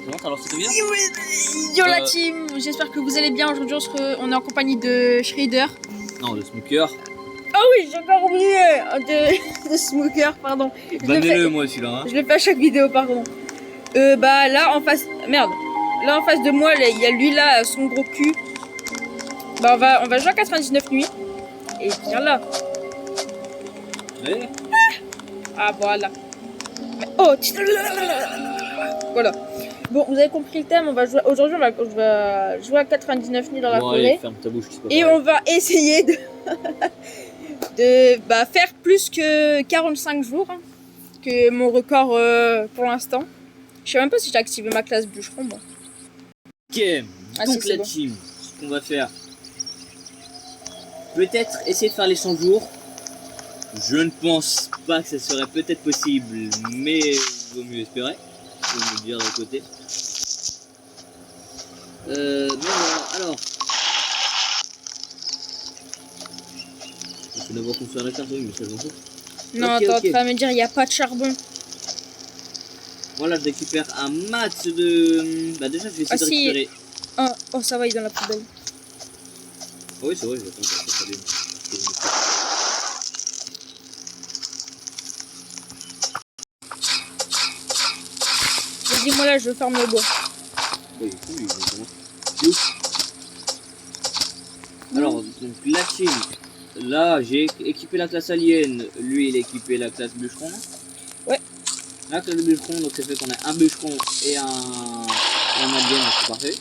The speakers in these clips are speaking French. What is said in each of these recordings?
Comment t'as lancé ta vidéo? Yo la team, j'espère que vous allez bien. Aujourd'hui on est en compagnie de Shredder. Non, de Smooker. Ah oui, j'ai encore oublié de Smoker, pardon. Bannez-le moi celui-là. Hein. Je le fais à chaque vidéo, pardon. Bah là en face... Merde. Là en face de moi, il y a lui là, son gros cul. Bah on va jouer à 99 nuits. Et viens là. Ouais. Ah voilà. Oh, voilà. Bon, vous avez compris le thème, on va jouer aujourd'hui, on va jouer à 99 nuits dans la forêt. Allez, ferme ta bouche, et on va essayer de faire plus que 45 jours, hein, que mon record pour l'instant. Je sais même pas si j'ai activé ma classe bûcheron. Bon. Ok, donc la team, ce qu'on va faire, peut-être essayer de faire les 100 jours. Je ne pense pas que ça serait peut-être possible, mais il vaut mieux espérer. Faut me dire d'un côté. Mais voilà, alors. Il faut d'abord construire la carte, oui, mais ça j'en fous. Non, okay, t'es en train de me dire il n'y a pas de charbon. Voilà, je récupère un max de. Bah, déjà, je vais essayer de récupérer. Oh, ça va, il est dans la poubelle. Oh, oui, c'est vrai, je vais attendre que ça s'allume. Dis-moi là, je ferme le bois. Oui, il est cool, lui, alors, donc la team, là j'ai équipé la classe alien, lui il a équipé la classe bûcheron. Ouais. La classe bûcheron, donc ça fait qu'on a un bûcheron et un alien, c'est parfait.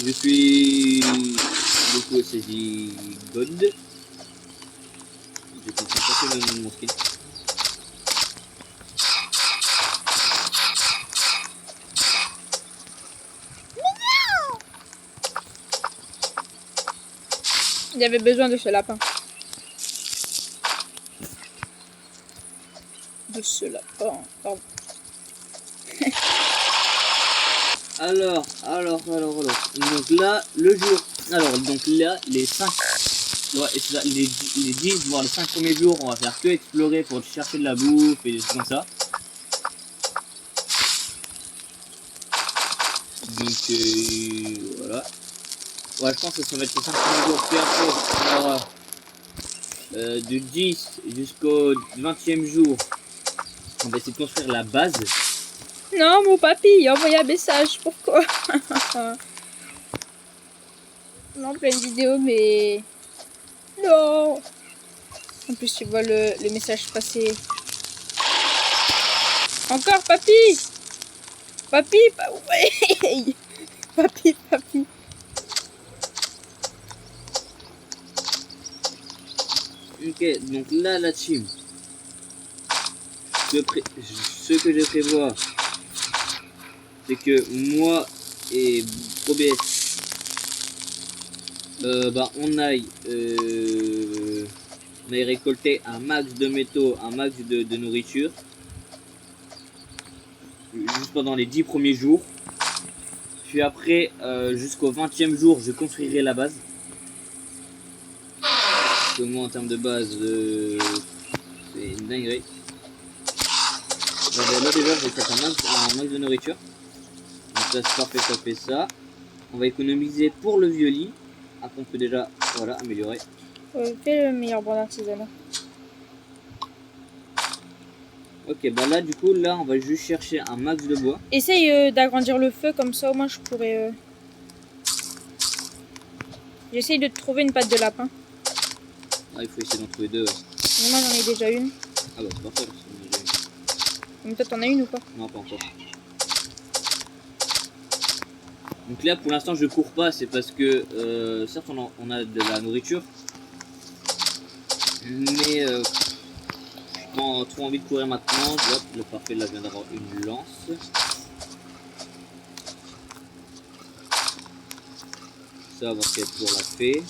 Je suis du coup saisi God. Je comprends pas que mon skin. Il y avait besoin de ce lapin. De ce lapin, pardon. Alors. Donc là, le jour. Alors, donc là, les 5. Ouais, les 10, voire les 5 premiers jours, on va faire que explorer pour chercher de la bouffe et des trucs comme ça. Donc, voilà. Ouais, je pense que ça va être les 5 premiers jours. Puis après, on aura du 10 jusqu'au 20e jour. On va essayer de construire la base. Non, mon papy, il a envoyé un message. Pourquoi? Non, pleine vidéo, mais... Non. En plus, tu vois le message passer. Encore, papy. Papy, ouais. Papy. Ok, donc là, la team. Ce que je prévois, c'est que moi et OBS, on aille récolter un max de métaux, un max de nourriture, juste pendant les 10 premiers jours. Puis après, jusqu'au 20e jour, je construirai la base. Parce que moi, en termes de base, c'est une dinguerie. Là déjà, je vais faire un max de nourriture. Donc ça, c'est parfait, ça fait ça. On va économiser pour le vieux lit. Après, on peut déjà, voilà, améliorer. Fais le meilleur bois d'artisanat. Ok, bah là, du coup, là, on va juste chercher un max de bois. Essaye d'agrandir le feu, comme ça, au moins, je pourrais... J'essaye de te trouver une patte de lapin. Ah, il faut essayer d'en trouver deux. Ouais. Mais moi, j'en ai déjà une. Ah bah, c'est parfait. Mais toi, t'en as une ou pas? Non, pas encore. Donc là, pour l'instant, je cours pas. C'est parce que, certes, on a de la nourriture. Mais, j'ai pas trop envie de courir maintenant. Hop, le parfait, là, vient d'avoir une lance. Ça, on va faire pour la fée.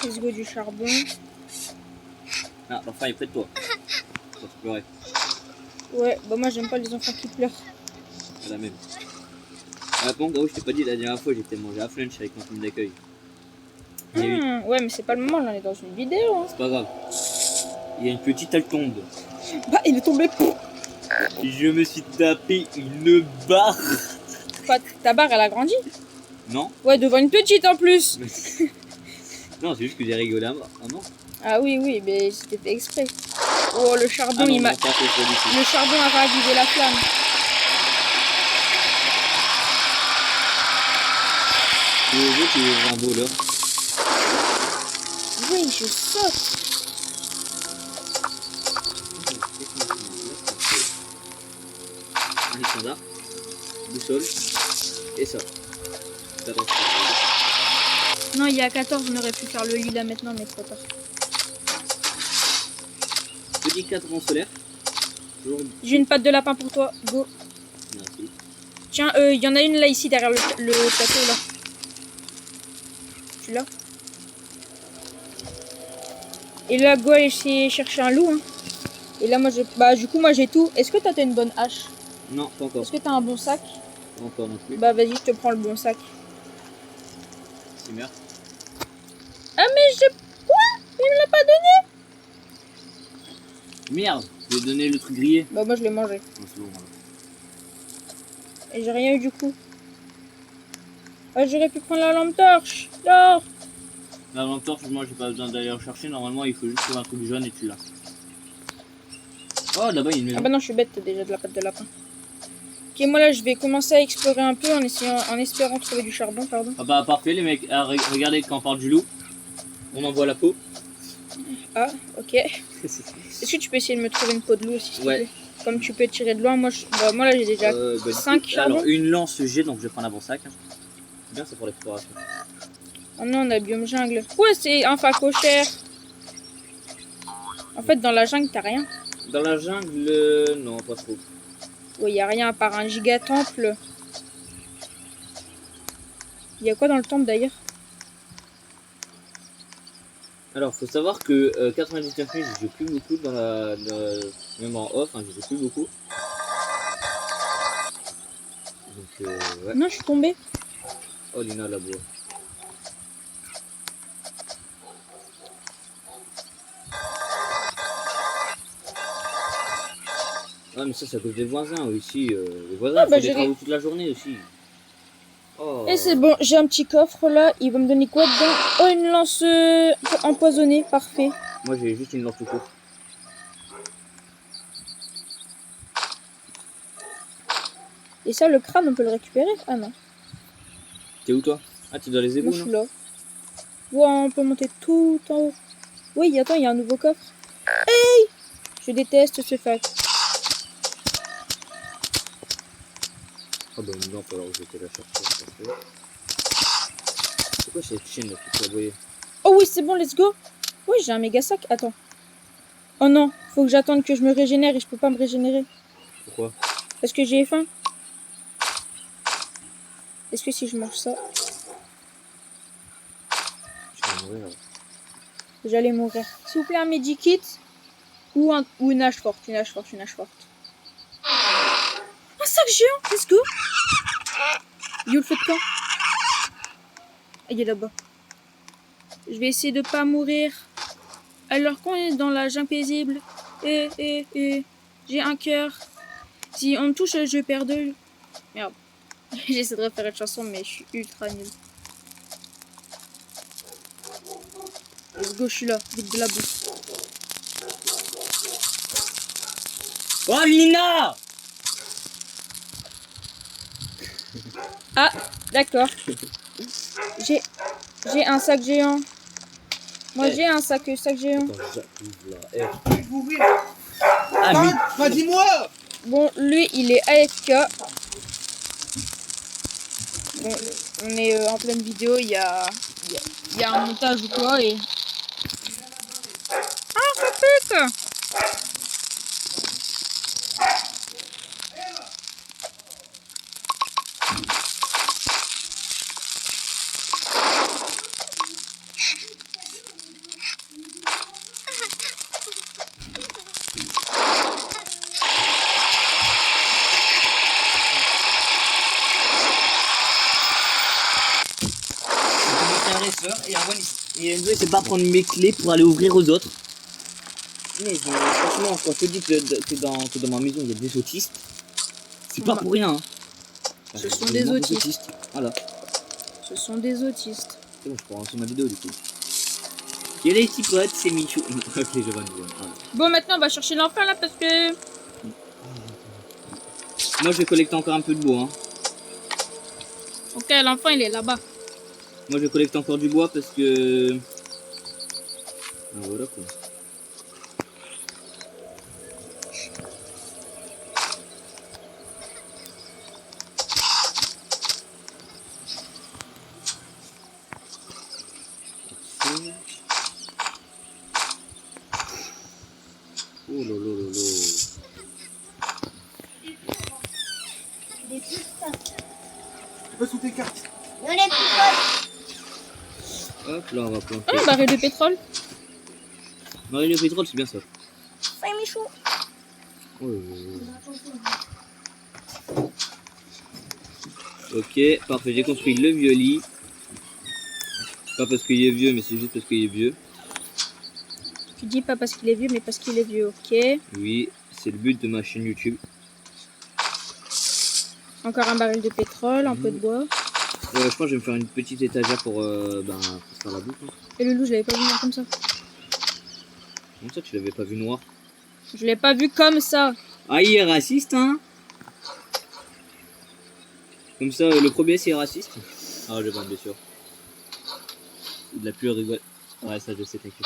Let's go du charbon. Ah, l'enfant est près de toi. Ça te pleurer. Ouais, bah moi j'aime pas les enfants qui pleurent. C'est la même. Ah bon, je t'ai pas dit la dernière fois, j'étais mangé à Flunch avec mon film d'accueil. Ouais, mais c'est pas le moment, là, on est dans une vidéo. Hein. C'est pas grave. Il y a une petite, elle tombe. Bah, il est tombé. Je me suis tapé une barre. Quoi, ta barre, elle a grandi? Non. Ouais, devant une petite en plus. Non, c'est juste que j'ai rigolé à mort. Ah non. Ah oui, oui, mais c'était fait exprès. Oh, le charbon, Ah non, il m'a... non, pas fait ça du tout. Le charbon a ravivé la flamme. Tu veux que tu es un voleur. Oui, je saute. Un étendard, boussole et ça. Ça reste. Non, il y a 14, on aurait pu faire le lit là maintenant, mais trop tard. Petit cadran solaire. Toujours... J'ai une patte de lapin pour toi, go. Merci. Tiens, il y en a une là, ici, derrière le plateau, là. Tu l'as? Et là, go, aller chercher un loup, hein. Et là, moi, du coup, moi, j'ai tout. Est-ce que t'as une bonne hache? Non, pas encore. Est-ce que t'as un bon sac? Pas encore non plus. Bah, vas-y, je te prends le bon sac. C'est merde. Ah, mais quoi? Il me l'a pas donné? Merde, je vais donner le truc grillé. Bah, moi, je l'ai mangé. Non, c'est bon, voilà. Et j'ai rien eu du coup. Ah, j'aurais pu prendre la lampe torche. Non. La lampe torche, moi j'ai pas besoin d'aller en chercher. Normalement, il faut juste trouver un truc jaune et tu l'as. Oh, là-bas, il y a une maison. Ah bah non, je suis bête, t'as déjà de la pâte de lapin. Ok, moi là, je vais commencer à explorer un peu en espérant trouver du charbon, pardon. Ah bah, parfait, les mecs. Ah, regardez, quand on parle du loup, on envoie la peau. Ah, ok. Est-ce que tu peux essayer de me trouver une peau de loup aussi, s'il te Ouais. plaît? Comme tu peux tirer de loin, moi, moi là, j'ai déjà Du 5 coup, charbons. alors, une lance G, donc je vais prendre un bon sac. C'est bien, c'est pour l'exploration. Oh non, on a biome jungle. Ouais, c'est un facochère. En fait, dans la jungle, t'as rien. Dans la jungle, non, pas trop. Ouais, y a rien à part un giga temple. Y a quoi dans le temple d'ailleurs? Alors, faut savoir que 99 000, je joue plus beaucoup dans même en off, hein, je joue plus beaucoup. Donc, ouais. Non, je suis tombée. Oh, Lina, la bois. Ah, mais ça, c'est à cause des voisins aussi. Les voisins Ah, bah, font des travaux toute la journée aussi. Oh. Et c'est bon, j'ai un petit coffre là. Il va me donner quoi dedans? Oh, une lance empoisonnée, parfait. Moi, j'ai juste une lance tout court. Et ça, le crâne, on peut le récupérer? Ah non, T'es où, toi? Ah, t'es dans les moi égouts, je non? suis là. Wow, on peut monter tout en haut. Oui, attends, il y a un nouveau coffre. Hey! Je déteste ce fac. Ah, bah, une lampe, alors j'étais la chercher. C'est quoi cette chaîne là qui voyez? Oh oui, c'est bon, let's go. Oui, j'ai un méga sac. Attends. Oh non, faut que j'attende que je me régénère et je peux pas me régénérer. Pourquoi? Parce que j'ai faim. Est-ce que si je mange ça, Je vais mourir là. j'allais mourir? S'il vous plaît, un medikit ou une hache forte, une hache forte. Un sac géant, let's go. You le faites quand? Ah, il est là-bas. Je vais essayer de pas mourir. Alors qu'on est dans la jungle paisible. J'ai un cœur. Si on me touche, je perds deux. Merde. J'essaie de refaire une chanson, mais je suis ultra nulle. Let's go, je suis là. Vite de la bouffe. Oh, Lina! Ah, d'accord. J'ai un sac géant. Moi, j'ai un sac géant. Attends, j'arrive là. Eh. Ah, mais... bah dis-moi. Bon, lui, il est AFK. Bon, on est en pleine vidéo, il y a un montage ou quoi et... Ah, ça pique! Et Enzo, il sait pas prendre mes clés pour aller ouvrir aux autres. punaise, mais franchement, quand je te dis que dans ma maison il y a des autistes, c'est pas pour rien. Hein. Ce sont Il y a des vraiment autistes. Voilà. Ce sont des autistes. C'est bon, je pourrais lancer ma vidéo du coup. Il y a les petits potes, c'est Michou. Ok, je vois. Voilà. Bon, maintenant, on va chercher l'enfant là parce que... Moi, je vais collecter encore un peu de bois. Hein. Ok, l'enfant, il est là-bas. Moi, je collecte encore du bois parce que... Ah, voilà quoi. Oh là là là là. C'est pas sous tes cartes. Hop là, on va planter. Ah, un baril de pétrole. Marie le pétrole, c'est bien ça. C'est Michou. Oh là là. Ok, parfait, j'ai construit le vieux lit. Pas parce qu'il est vieux, mais c'est juste parce qu'il est vieux. Tu dis pas parce qu'il est vieux, mais parce qu'il est vieux, ok. Oui, c'est le but de ma chaîne YouTube. Encore un baril de pétrole, un peu de bois. Je pense que je vais me faire une petite étagère pour faire la bouffe. Hein. Et le loup, je l'avais pas vu noir comme ça. Comment ça, tu l'avais pas vu noir? Je l'ai pas vu comme ça. Ah, il est raciste, hein? Comme ça, le premier c'est raciste. Ah, je vois, bien sûr. De la pure rigolade. Ouais, ça je sais, t'inquiète.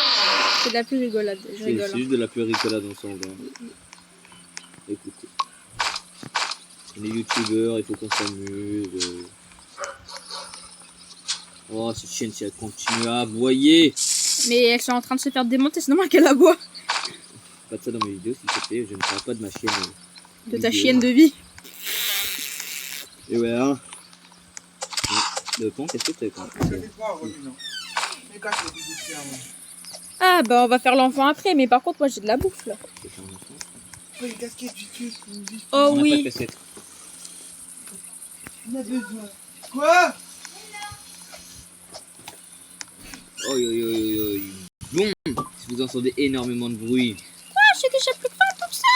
C'est de la plus rigolade, je C'est rigole. juste de la pure rigolade ensemble. Hein. Écoutez. On est youtubeurs, il faut qu'on s'amuse. Oh, cette chaîne, si elle continue à aboyer. Mais elles sont en train de se faire démonter, c'est normal qu'elle aboie. Pas de ça dans mes vidéos, s'il te plaît. Je ne parle pas de ma chienne. De ta chienne de vie. Et ouais, hein. Le pont, qu'est-ce que t'as quand Ça fait quoi, oui, non. Les cartes, c'est des différents. Ah bah on va faire l'enfant après, mais par contre moi j'ai de la bouffe là. Oh, les casquettes du truc. Oh On a pas de oui. cassette. On a besoin. Quoi? Oi, oi, oi, oi, oi. Bon, si vous entendez énormément de bruit, Ah, je sais que j'ai plus faim comme ça.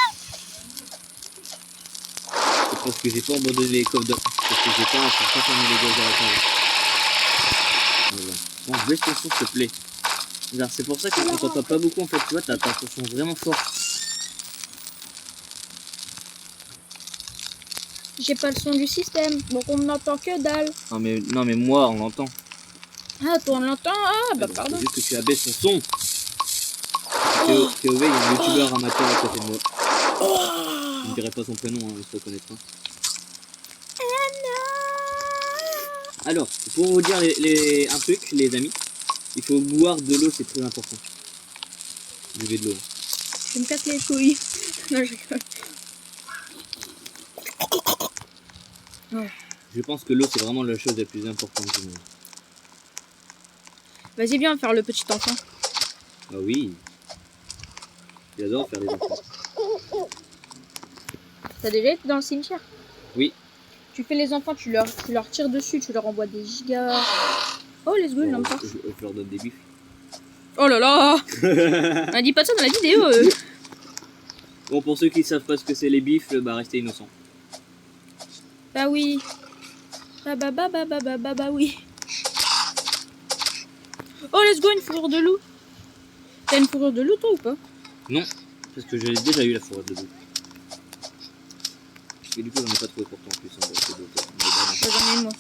c'est parce que j'ai pas abandonné les coffres d'or. Parce que j'ai pas fermé les gaz à la table. Voilà. Bon, baisse ton son, s'il te plaît. Alors, c'est pour ça qu'on t'entend pas beaucoup en fait, tu vois, t'as ton son vraiment fort. J'ai pas le son du système, donc on n'entend que dalle. Non mais moi, on l'entend. Ah toi on l'entend. Ah bah Donc, pardon. c'est juste que tu abaisses ton son. POV, il y a un youtubeur amateur à côté de moi. Je ne dirai pas son prénom, hein, il se reconnaîtra. Alors, pour vous dire un truc, les amis, il faut boire de l'eau, c'est très important. Buvez de l'eau. Je me casse les couilles. Non, je rigole. Oh. Je pense que l'eau, c'est vraiment la chose la plus importante du monde. Vas-y viens faire le petit enfant. Ah oui. J'adore faire les enfants. T'as déjà été dans le cimetière? Oui. Tu fais les enfants, tu leur tires dessus, tu leur envoies des gigas. Oh let's go, il en passe. Je leur donne des bifs. Oh là là. On dit pas de ça dans la vidéo. Bon, pour ceux qui savent pas ce que c'est les bifs, bah restez innocents. Bah oui. Bah oui. Oh let's go, une fourrure de loup. T'as une fourrure de loup toi ou pas? Non, parce que j'ai déjà eu la fourrure de loup. Et du coup, j'en ai pas trouvé pourtant en plus. Hein, Bah, j'en ai une moi.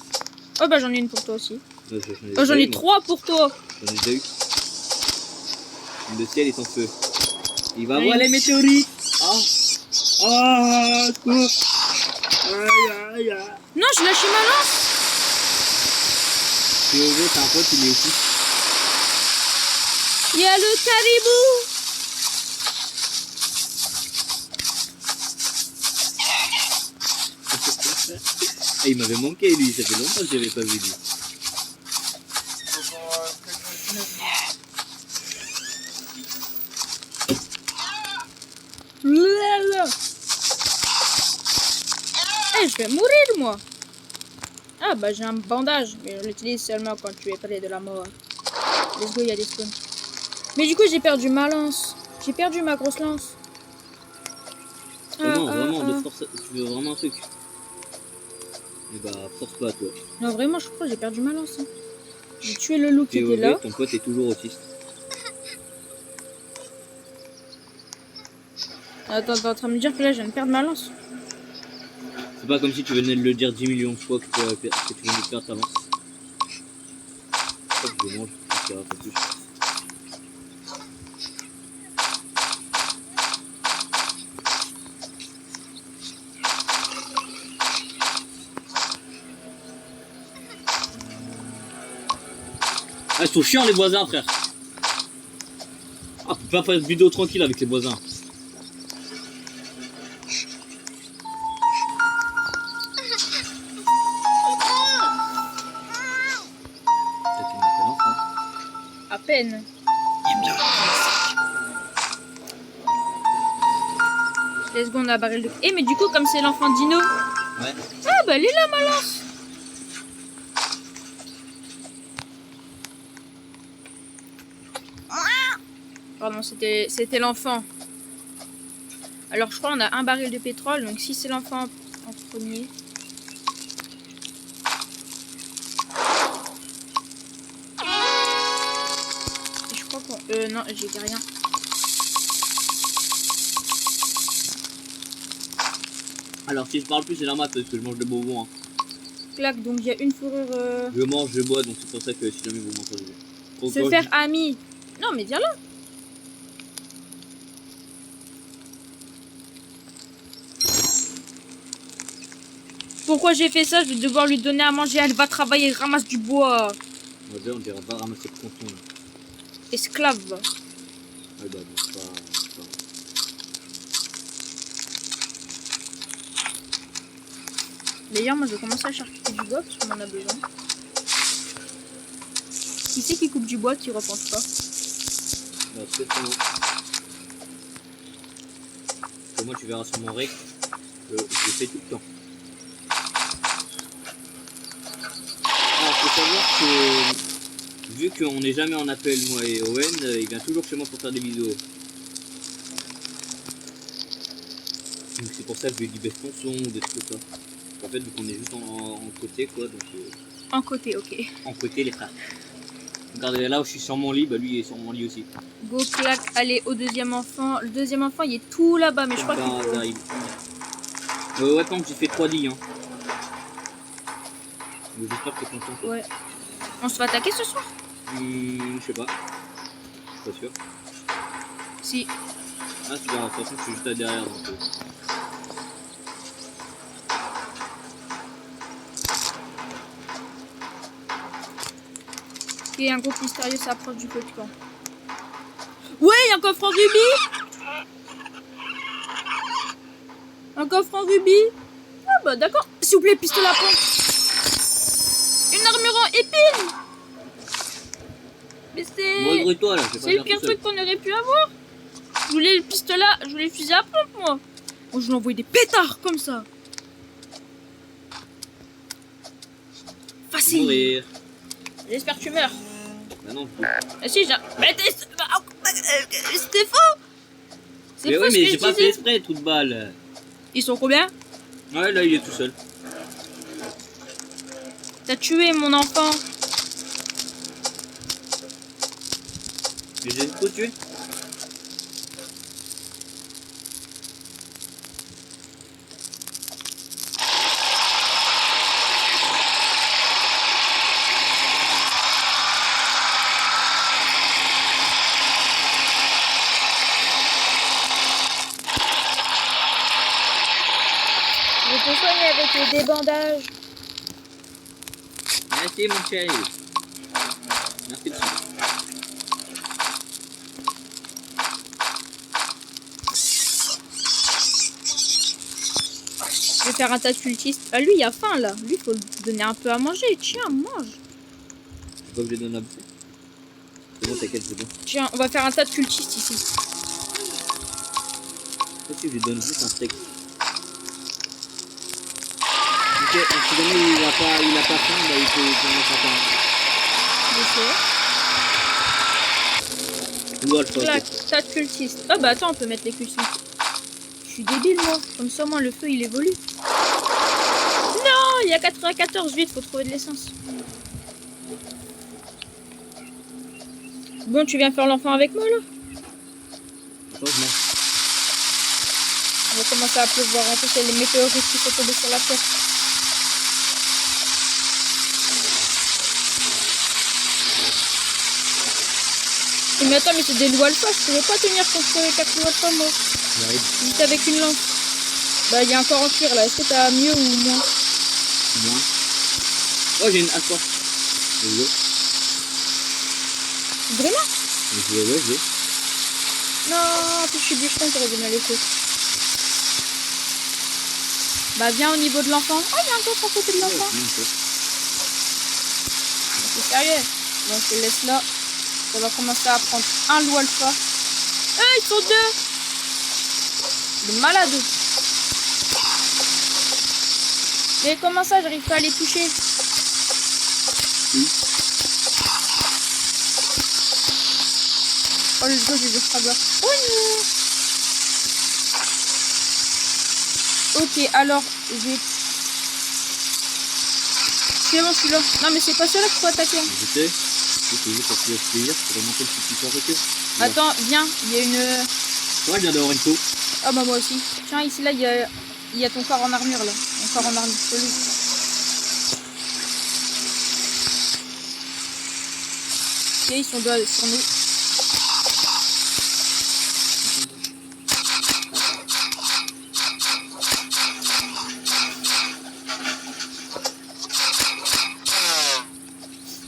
Oh bah j'en ai une pour toi aussi. Ouais, J'en ai 3 pour toi. J'en ai déjà eu. Le ciel est en feu. Il va Allez. voir les météorites. Ah, ah, quoi. Aïe, aïe, aïe. Non, j'ai lâché ma lance. POV, t'as un pote, il est aussi. Il y a le caribou. Ah, il m'avait manqué lui, ça fait longtemps que je l'avais pas vu lui. Eh, je vais mourir moi. Ah bah j'ai un bandage, mais je l'utilise seulement quand tu es près de la mort. Let's go, il y a des spawns. Mais du coup j'ai perdu ma lance. J'ai perdu ma grosse lance. Non, vraiment, de force, tu veux vraiment un truc. Et bah, force pas toi. Non, vraiment, je crois que j'ai perdu ma lance. Hein. J'ai tué le loup qui Et était là. ton pote est toujours autiste. Attends, t'es en train de me dire que là, je viens de perdre ma lance. C'est pas comme si tu venais de le dire 10 millions de fois que tu venais de perdre ta lance. Je crois que je mange, ça va pas plus. Ah, ils sont chiants les voisins, frère. Ah, on peut pas faire une vidéo tranquille avec les voisins. À peine. Les secondes à baril de... Eh, mais du coup, comme c'est l'enfant Dino... Ouais. Ah, bah, elle est là, ma lance. Pardon, c'était l'enfant. Alors, je crois qu'on a un baril de pétrole. Donc, si c'est l'enfant en premier... Et je crois qu'on... non, j'ai dit rien. Alors si je parle plus c'est normal parce que je mange de bonbons. Hein. Clac, donc il y a une fourrure... Je mange, je bois donc c'est pour ça que si jamais vous m'entendez. Se faire ami. Non, mais viens là. Pourquoi j'ai fait ça? Je vais devoir lui donner à manger. Elle va travailler, elle ramasse du bois. Ouais, on dirait pas ramasser le canton. Esclave. Ouais, bah, bon, c'est pas... D'ailleurs, moi je vais commencer à charcuter du bois parce qu'on en a besoin. Qui c'est qui coupe du bois qui repense pas? Bah, c'est ça. Parce que moi, tu verras sur mon rec, je le fais tout le temps. Alors, faut savoir que, vu qu'on n'est jamais en appel, moi et Owen, il vient toujours chez moi pour faire des vidéos. Donc c'est pour ça que je lui dis baisse ton son ou des trucs comme ça. En fait, vu qu'on est juste en côté, quoi, donc... En côté, ok. En côté, les frères. Regardez, là où je suis sur mon lit, bah lui il est sur mon lit aussi. Go, clac, allez au deuxième enfant. Le deuxième enfant, il est tout là-bas, mais je crois qu'il faut... Là, ouais, quand j'ai fait 3 lits, hein. J'espère que t'es content. Quoi. Ouais. On se fait attaquer ce soir? Je sais pas. Pas sûr. Si. Ah, c'est bien, de toute façon, je suis juste là derrière. Donc, Ok, un groupe mystérieux s'approche du feu de camp. Ouais, il y a un coffre en rubis. Un coffre en rubis. Ah bah d'accord. S'il vous plaît, pistolet à pompe. Une armure en épine. Mais c'est... toi là, C'est le pire truc qu'on aurait pu avoir. Je voulais le pistolet, je voulais le fusil à pompe moi. Oh, je lui envoie des pétards comme ça. Facile. Mourir. J'espère que tu meurs. Bah non. Ah si, j'ai... Mais c'était faux. C'est Mais faux ouais, ce mais que j'ai je pas disais. fait exprès, toute balle. Ils sont combien? Ouais, là il est tout seul. T'as tué mon enfant. Mais j'ai trop tué. Je te soigne avec des bandages. Merci mon chéri. Merci de ça. Je vais faire un tas de cultistes. Ah, lui, il a faim là. Lui, il faut lui donner un peu à manger. Tiens, mange. C'est pas que je donne à bouffer. C'est bon, t'inquiète, c'est bon. Tiens, on va faire un tas de cultistes ici. Pourquoi tu lui donnes juste un steak? Ok, si jamais il a pas faim, bah il peut manger sa faim. Je sais. Ou alpha. Clac, tas de cultistes. Ah bah attends, on peut mettre les cultistes. Je suis débile moi. Comme ça, moi, le feu il évolue. Non, il y a 94, vite, faut trouver de l'essence. Bon, tu viens faire l'enfant avec moi là? Attends, je mange. On va commencer à pleuvoir. En plus, il y a les météorites qui sont tombés sur la terre. Mais attends, mais c'est des loups alpha, je pourrais pas tenir contre les 4 loups alpha moi. J'arrive. Juste avec une lance. Bah, il y a encore en cuir là. Est-ce que t'as mieux ou moins? Moins. Oh, j'ai une alpha. Je veux. Vraiment? Je veux, ouais, je veux. Non, en plus je suis bûcheron, t'aurais dû me la laisser. Bah, viens au niveau de l'enfant. Oh, il y a un coffre à côté de l'enfant. C'est sérieux. Donc, je te laisse là. On va commencer à prendre un loup alpha. Ils sont deux. Des malades. Mais comment ça, j'arrive pas à les toucher? Oui. Oh, le dos, j'ai des frappeurs. Oh non. Ok, alors, j'ai... C'est bon, celui-là. Non, mais c'est pas celui-là qu'il faut attaquer. Hein. Je sais. C'est juste pour te laisser plaisir, pour remonter le petit peu avec eux. Attends, viens, il y a une... Ouais, je viens d'avoir une peau. Ah bah moi aussi. Tiens, ici, là, il y a ton corps en armure, là. Ton corps en armure, celui. Ok, ils sont deux sur nous.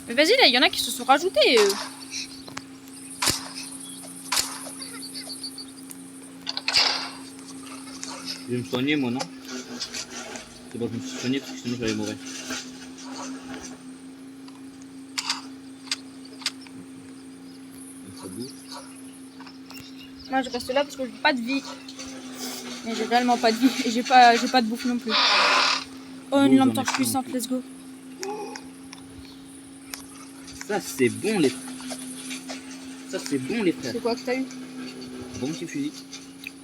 Mais vas-y, là, il y en a qui se sont rajoutés. Je vais me soigner, moi, non? C'est bon, je me suis soigné parce que sinon j'allais mourir. Ça bouffe. Moi, je reste là parce que j'ai pas de vie. Mais j'ai réellement pas de vie. Et j'ai pas de bouffe non plus. Oh, une lampe torche puissante, let's go. Ça, c'est bon, les... Ça, c'est bon, les frères. C'est quoi que t'as eu? Bon petit fusil.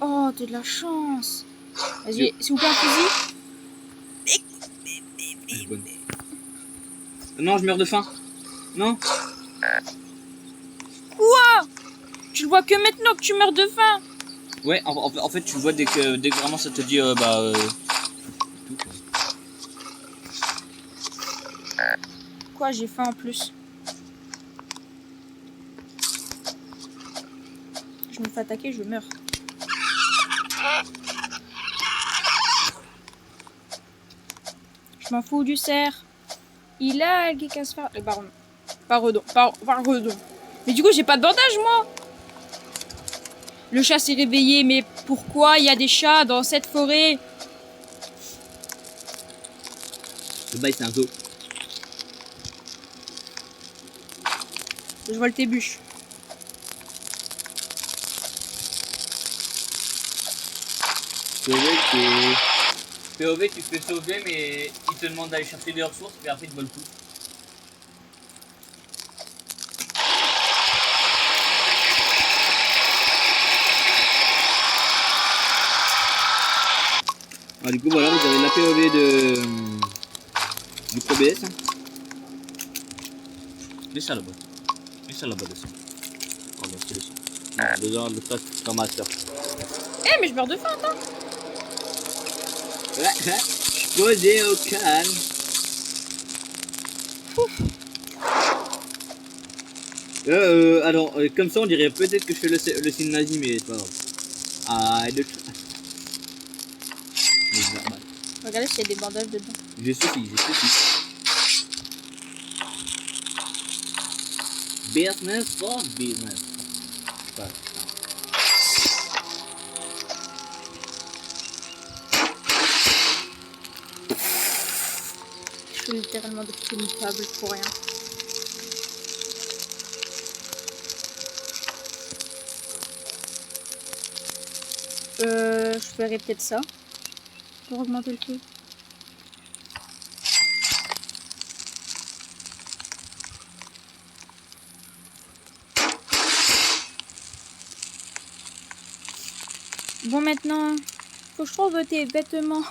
Oh, t'as de la chance. Vas-y, s'il vous plaît, un fusil. Elle est bonne. Non, je meurs de faim. Non. Quoi? Tu le vois que maintenant que tu meurs de faim. Ouais, en fait, tu le vois dès que vraiment ça te dit, tout, quoi. Quoi, j'ai faim en plus. Je me fais attaquer, je meurs. Je m'en fous du cerf. Il a algué casse faire. Pardon. Pardon. Mais du coup, j'ai pas de bandage, moi. Le chat s'est réveillé, mais pourquoi il y a des chats dans cette forêt? Ce bail, c'est un zoo. Je vole tes bûches. POV, tu fais sauver, mais il te demande d'aller chercher des ressources, puis après il te vole tout. Ah, du coup, voilà, vous avez la POV du PBS. Hein. Laisse ça là-bas. Laisse ça là-bas, dessus. Oh, non, c'est dessus. Non, dedans, le tas, c'est comme master. Eh, mais je meurs de faim, attends. Ouais, je suis posé au calme. Alors, comme ça, on dirait peut-être que je fais le signe nazi, mais c'est pas grave. Ah, de... Regardez s'il y a des bandages dedans. J'ai ceci. Business for business. Enfin, Je suis littéralement de une table pour rien. Je ferais peut-être ça. Pour augmenter le feu. Bon, maintenant, faut que je trouve tes vêtements.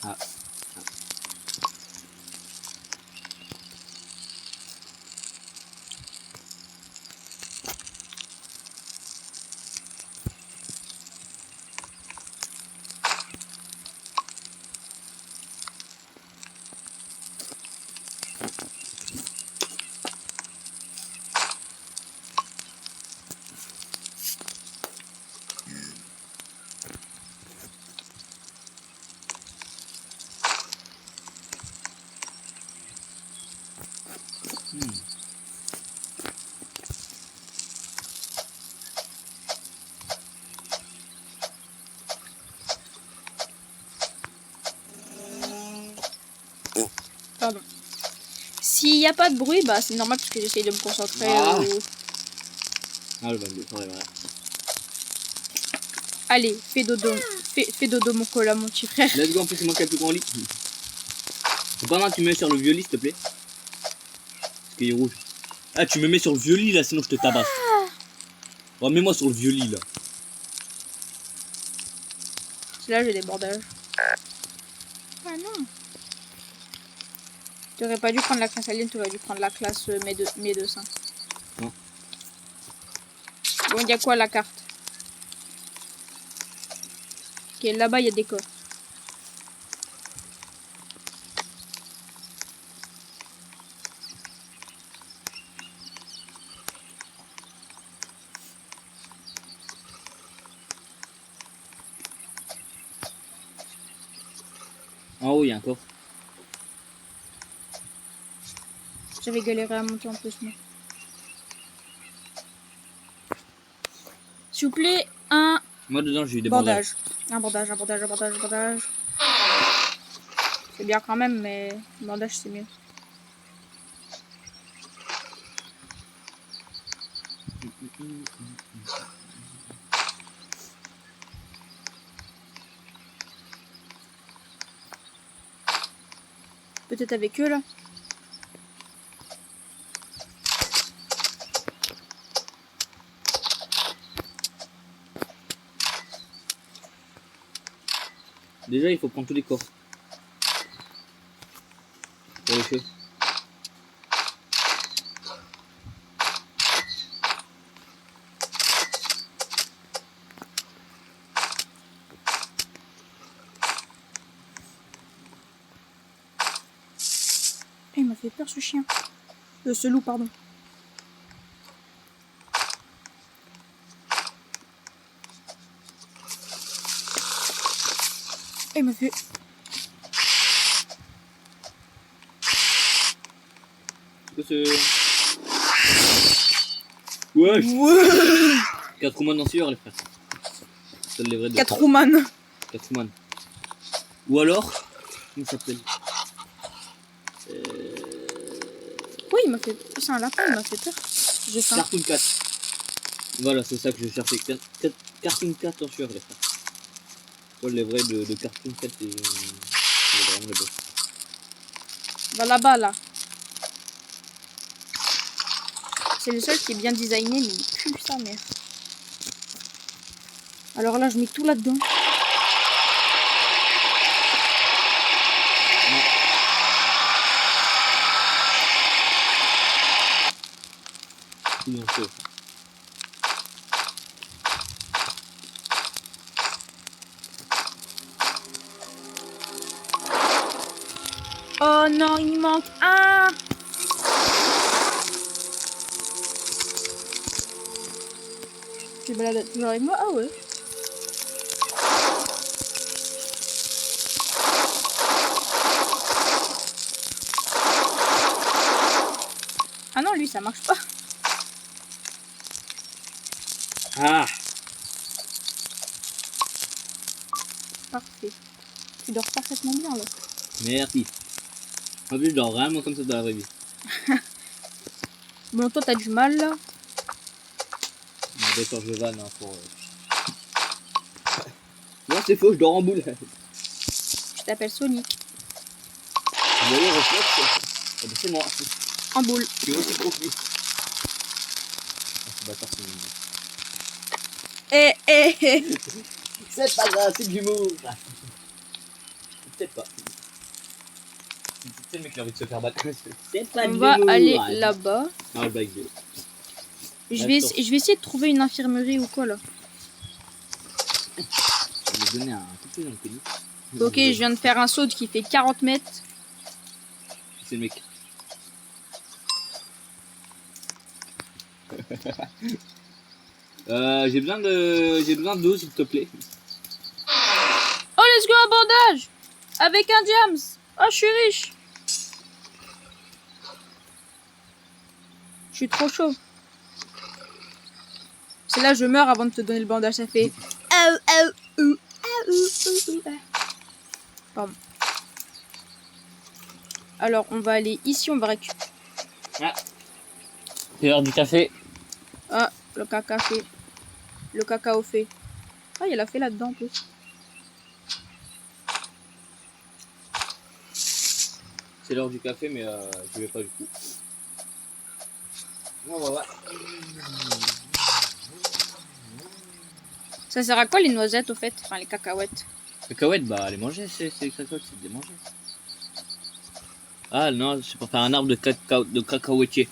Ah. Pardon. S'il n'y a pas de bruit, bah c'est normal parce que j'essaye de me concentrer. Ah. Ah, le 22, c'est vrai. Allez, fais dodo. Fais dodo mon cola, mon petit frère. Let's go, en plus c'est moi qui ai le plus grand lit. C'est pas mal, tu me mets sur le vieux lit s'il te plaît. Parce qu'il est rouge. Ah, tu me mets sur le vieux lit là, sinon je te tabasse. Oh, mets-moi sur le vieux lit là. Là, j'ai des bordages. Ah non. T'aurais pas dû prendre la classe alien, t'aurais dû prendre la classe médecin. Non. Bon, il y a quoi la carte? Ok, là-bas, il y a des corps. En haut, il y a un coffre. J'avais galéré à monter en plus, moi. S'il vous plaît, un Moi dedans, j'ai eu des bandages. bandage. Un bandage. C'est bien quand même, mais bandage, c'est mieux. Peut-être avec eux, là. Déjà, il faut prendre tous les coffres. Pour les cheveux. Il m'a fait peur, ce chien. Ce loup, pardon. Il m'a fait... C'est... Ouais. 4 roumains en sueur, les frères. C'est les vrais de 4 roumanes. 4 roumains. Ou alors, comment ça s'appelle? Oui, il m'a fait... C'est un lapin, il m'a fait peur. J'ai faim. Cartoon 4. Voilà, c'est ça que je cherchais. Cartoon 4 en sueur, les frères. Toi, les vrais de Cartoon 4, c'est vraiment les beaux. Va là-bas, là. C'est le seul qui est bien designé, mais il pue sa mère. Alors là, je mets tout là-dedans. Non, c'est... Oh non, il manque un. Tu te balades toujours avec moi? Ah ouais. Ah non, lui, ça marche pas. Ah! Parfait. Tu dors parfaitement bien, là. Merci. En plus, je dors vraiment comme ça dans la vraie vie. Bon, toi, t'as du mal, là. Non, d'accord, je vanne, hein, pour... Non, c'est faux, je dors en boule. Je t'appelle Sonic. Vous voyez, réflexe, eh ben, c'est moi. En boule. Je suis aussi profit. Ah, ce bâtard, c'est une... C'est pas grave, c'est de l'humour. Peut-être pas. C'est le mec qui a envie de se faire battre. C'est pas de On l'humour. va aller Ouais. là-bas. Ah, blague. Je vais essayer de trouver une infirmerie ou quoi là. Je vais me donner un coup de pied dans le pénis. Ok, je viens de faire un saut qui fait 40 mètres. C'est le mec. J'ai besoin d'eau s'il te plaît. Oh, let's go, un bandage avec un diams. Oh, je suis riche. Je suis trop chaud. C'est là je meurs avant de te donner le bandage. Ça fait... Pardon. Alors, on va aller ici, on va récupérer. Ah. C'est l'heure du café. Ah, le caca fait. Le cacao fait. Ah, il y a la fée là-dedans en plus. C'est l'heure du café, mais je vais pas du coup. On va voir. Ça sert à quoi les noisettes au fait? Enfin, les cacahuètes. Cacahuètes, bah les manger, c'est les cacahuètes, c'est de les manger. Ah non, c'est pour faire un arbre de cacahuètier.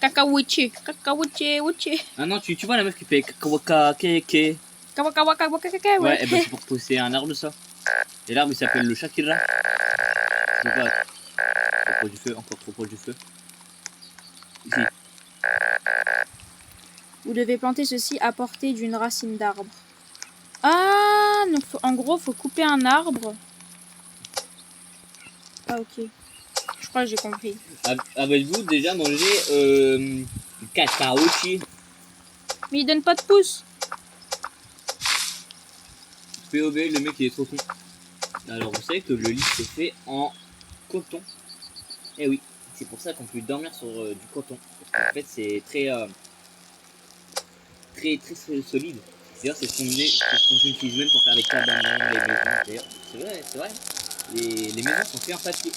Cacahuètier. Cacahuètier, ouetier. Ah non, tu vois la meuf qui fait cacahuaka keke. Kawaka, Ouais, et bah c'est pour pousser un arbre de ça. Et l'arbre il s'appelle le Shakira. Je sais pas. Trop proche du feu, encore trop proche du feu. Ici. Vous devez planter ceci à portée d'une racine d'arbre. Ah, donc en gros, faut couper un arbre. Ah, ok. Je crois que j'ai compris. Avez-vous déjà mangé cacahuètier? Mais il donne pas de pouce. POB, le mec il est trop con. Alors vous savez que le lit c'est fait en coton. Eh oui, c'est pour ça qu'on peut dormir sur du coton. Parce qu'en fait c'est très solide. D'ailleurs c'est ce qu'on utilise même pour faire les cabanes, les maisons. D'ailleurs c'est vrai. Les maisons sont faites en papier.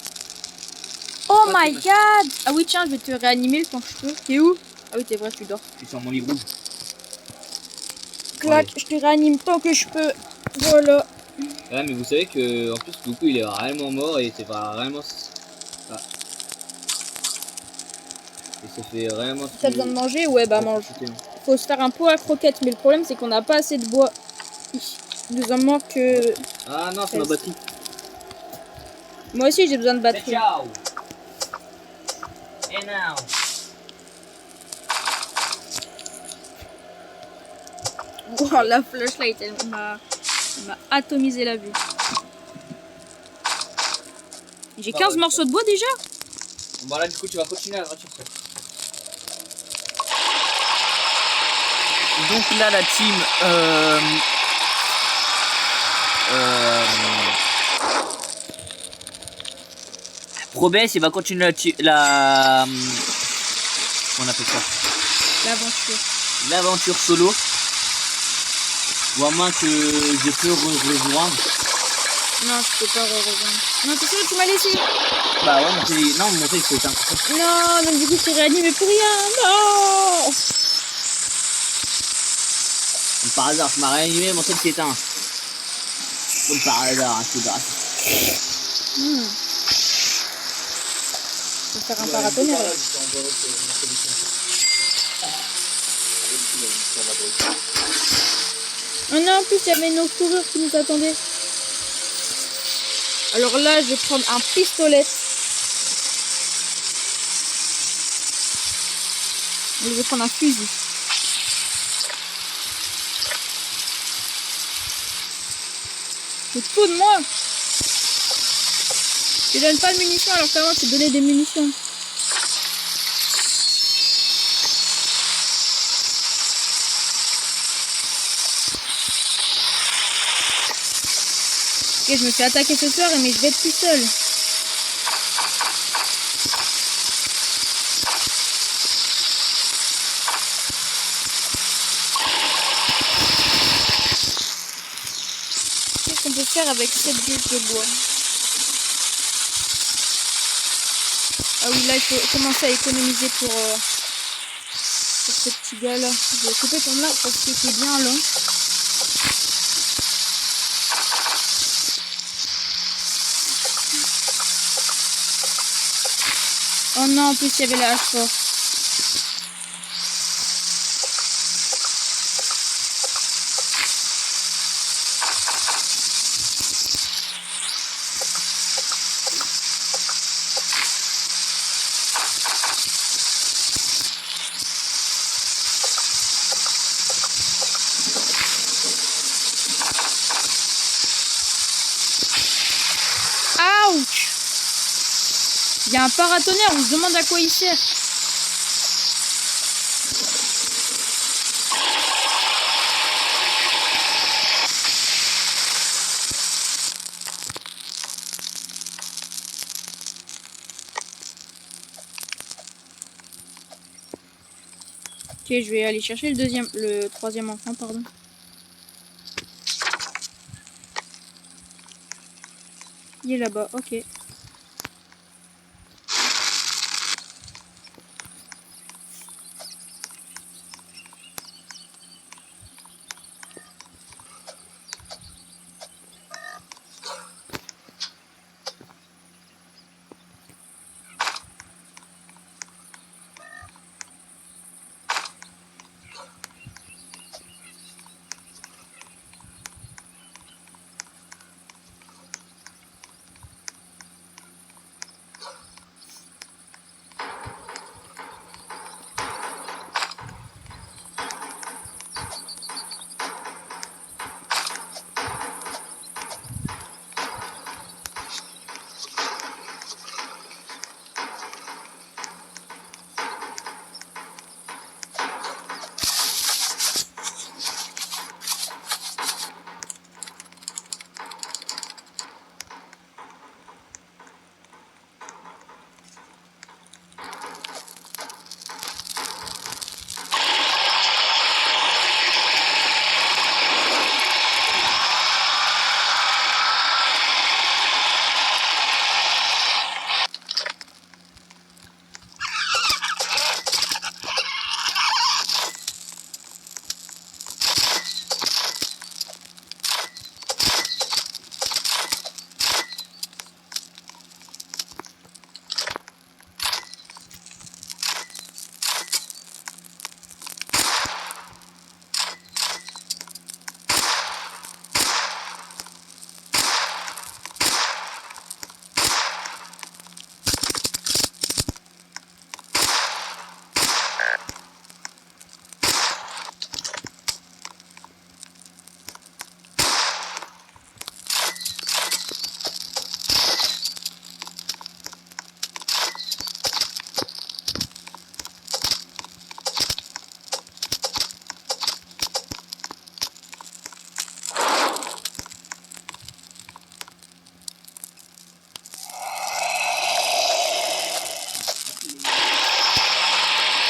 Oh my god. Ah oui, tiens, je vais te réanimer le temps que je peux. T'es où? Ah oui, t'es vrai, tu dors. Je suis sur mon lit rouge. Clac, je te réanime tant que je peux. Voilà. Ouais, mais vous savez que en plus Goku il est réellement mort et c'est vraiment. Ah. Et ça fait vraiment. T'as besoin de manger? Ouais, bah mange. Faut se faire un pot à croquettes, mais le problème c'est qu'on n'a pas assez de bois. Il nous en manque. Ah non, c'est ma batterie. Moi aussi j'ai besoin de batterie. Ciao. Et now. Oh, la flashlight, elle m'a atomisé la vue. J'ai 15 morceaux de bois déjà? Bon là du coup tu vas continuer à gravir ça. Donc là la team Probès il va continuer la on appelle ça l'aventure solo. Ou à moins que je peux rejoindre. Non, je peux pas rejoindre. Non, t'es sûr que tu m'as laissé? Bah ouais, non, mon truc c'est éteint. Non, donc du coup c'est réanimé pour rien. Non. Comme par hasard, je m'as réanimé, mon truc c'est éteint. Comme par hasard, c'est grave. Je vais faire un paratonnerre. Oh non, en plus il y avait nos fourrures qui nous attendaient. Alors là, je vais prendre un pistolet. Et je vais prendre un fusil. Tu te fous de moi? Tu donnes pas de munitions alors qu'avant tu donnais des munitions. Ok, je me suis attaqué ce soir, mais je vais être tout seul. Qu'est-ce qu'on peut faire avec cette bûche de bois? Ah oui, là, il faut commencer à économiser pour ce petit gars-là. Je vais couper ton arbre parce que c'est bien long. Oh non, en plus, il y avait la hache forte. Ouch! Il y a un paratonnerre, on se demande à quoi il sert. Ok, je vais aller chercher le troisième enfant, pardon. Il est là-bas, ok.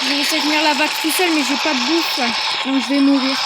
Je vais essayer de tenir la vague tout seul, mais j'ai pas de bouffe, donc je vais mourir.